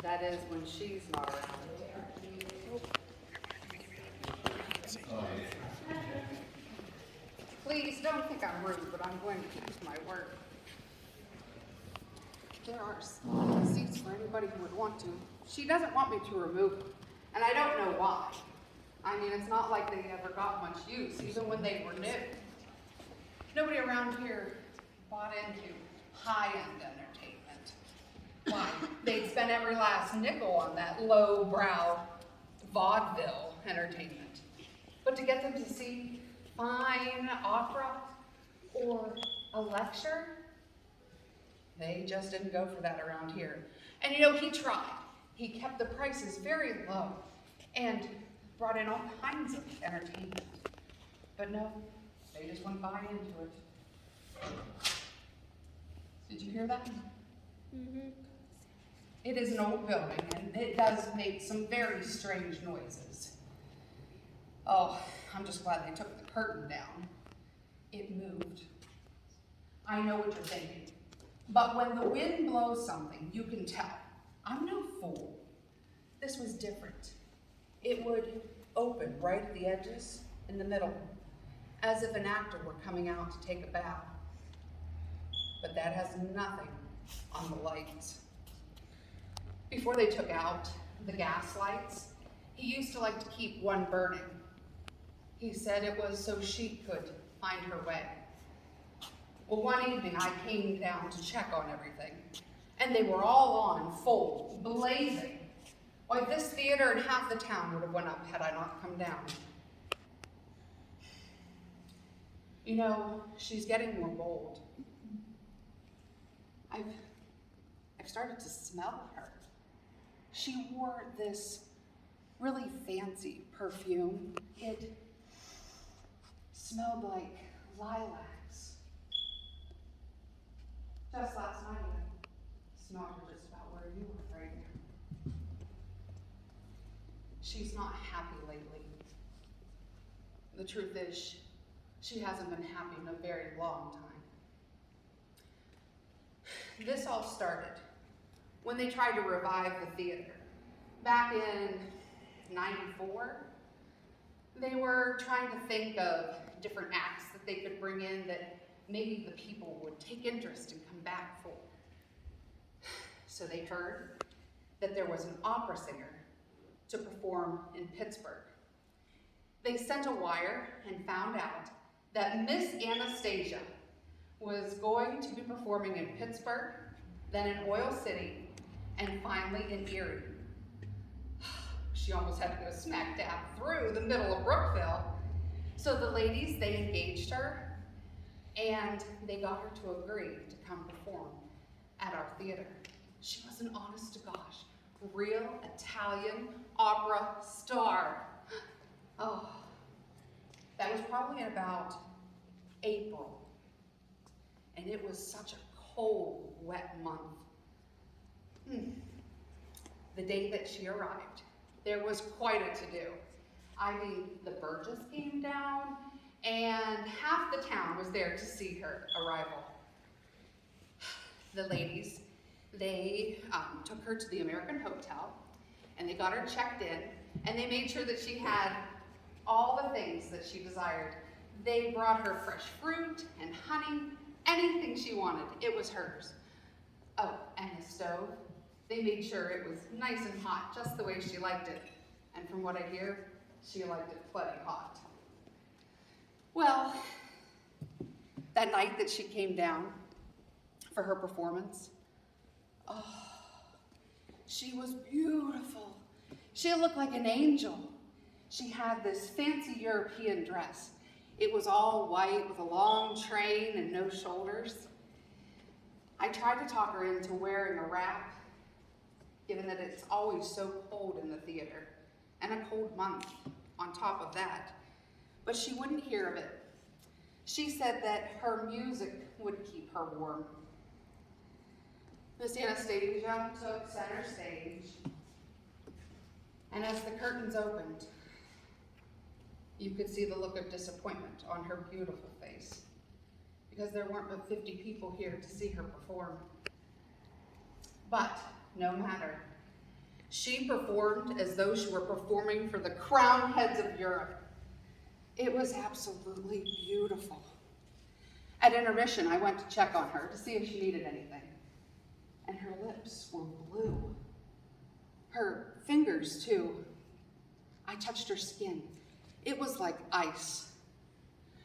That is when she's not around. Please don't think I'm rude, but I'm going to keep to my word. There are seats for anybody who would want to. She doesn't want me to remove them, and I don't know why. I mean, it's not like they ever got much use, even when they were new. Nobody around here bought into high-end entertainment. Why? They'd spend every last nickel on that low-brow vaudeville entertainment. But to get them to see fine opera or a lecture, they just didn't go for that around here. And you know, he tried. He kept the prices very low and brought in all kinds of entertainment. But no, they just wouldn't buy into it. Did you hear that? Mm-hmm. It is an old building, and it does make some very strange noises. Oh, I'm just glad they took the curtain down. It moved. I know what you're thinking, but when the wind blows something, you can tell. I'm no fool. This was different. It would open right at the edges, in the middle, as if an actor were coming out to take a bow. But that has nothing on the lights. Before they took out the gas lights, he used to like to keep one burning. He said it was so she could find her way. Well, one evening I came down to check on everything, and they were all on, full, blazing. Why, this theater and half the town would have went up had I not come down. You know, she's getting more bold. I've started to smell her. She wore this really fancy perfume. It smelled like lilacs. Just last night, I smelled her just about where you are right now. She's not happy lately. The truth is, she hasn't been happy in a very long time. This all started when they tried to revive the theater. Back in '94, they were trying to think of different acts that they could bring in that maybe the people would take interest and come back for. So they heard that there was an opera singer to perform in Pittsburgh. They sent a wire and found out that Miss Anastasia was going to be performing in Pittsburgh, then in Oil City, and finally in Erie. She almost had to go smack dab through the middle of Brookville. So the ladies, they engaged her, and they got her to agree to come perform at our theater. She was an honest to gosh, real Italian opera star. Oh, that was probably in about April. And it was such a cold, wet month. The day that she arrived, there was quite a to-do. I mean, the Burgess came down, and half the town was there to see her arrival. The ladies, they took her to the American Hotel, and they got her checked in, and they made sure that she had all the things that she desired. They brought her fresh fruit and honey, anything she wanted, it was hers. Oh, and the stove, they made sure it was nice and hot, just the way she liked it. And from what I hear, she liked it plenty hot. Well, that night that she came down for her performance, oh, she was beautiful. She looked like an angel. She had this fancy European dress. It was all white with a long train and no shoulders. I tried to talk her into wearing a wrap, given that it's always so cold in the theater, and a cold month on top of that. But she wouldn't hear of it. She said that her music would keep her warm. Miss Anastasia took center stage, and as the curtains opened, you could see the look of disappointment on her beautiful face, because there weren't but 50 people here to see her perform. But no matter, She performed as though she were performing for the crowned heads of Europe. It was absolutely beautiful. At intermission, I went to check on her to see if she needed anything. And her lips were blue. Her fingers, too. I touched her skin. It was like ice.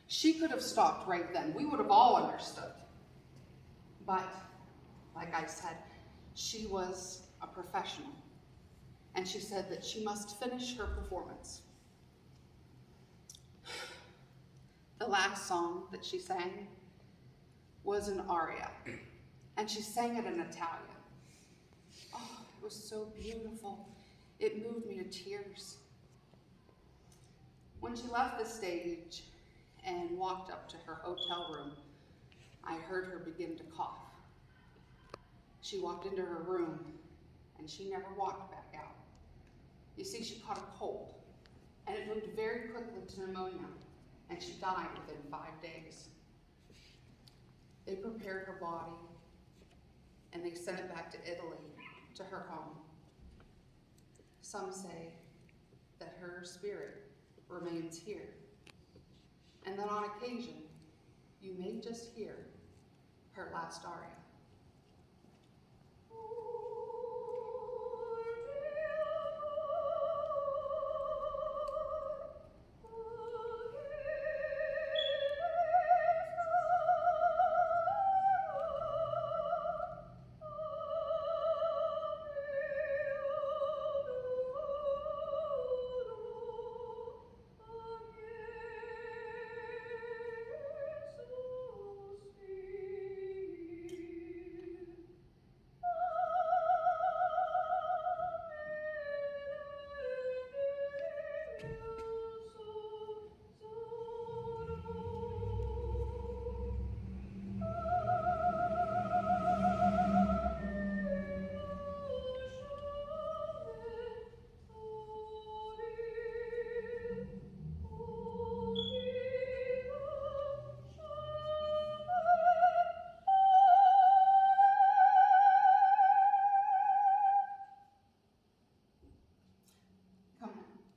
She could have stopped right then. We would have all understood. But, like I said, she was a professional. And she said that she must finish her performance. The last song that she sang was an aria, and she sang it in Italian. Oh, it was so beautiful. It moved me to tears. When she left the stage and walked up to her hotel room, I heard her begin to cough. She walked into her room, and she never walked back out. You see, she caught a cold, and it moved very quickly to pneumonia, and she died within 5 days. They prepared her body, and they sent it back to Italy, to her home. Some say that her spirit remains here, and that on occasion, you may just hear her last aria.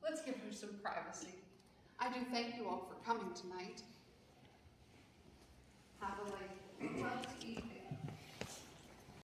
Let's give her some privacy. I do thank you all for coming tonight. Have a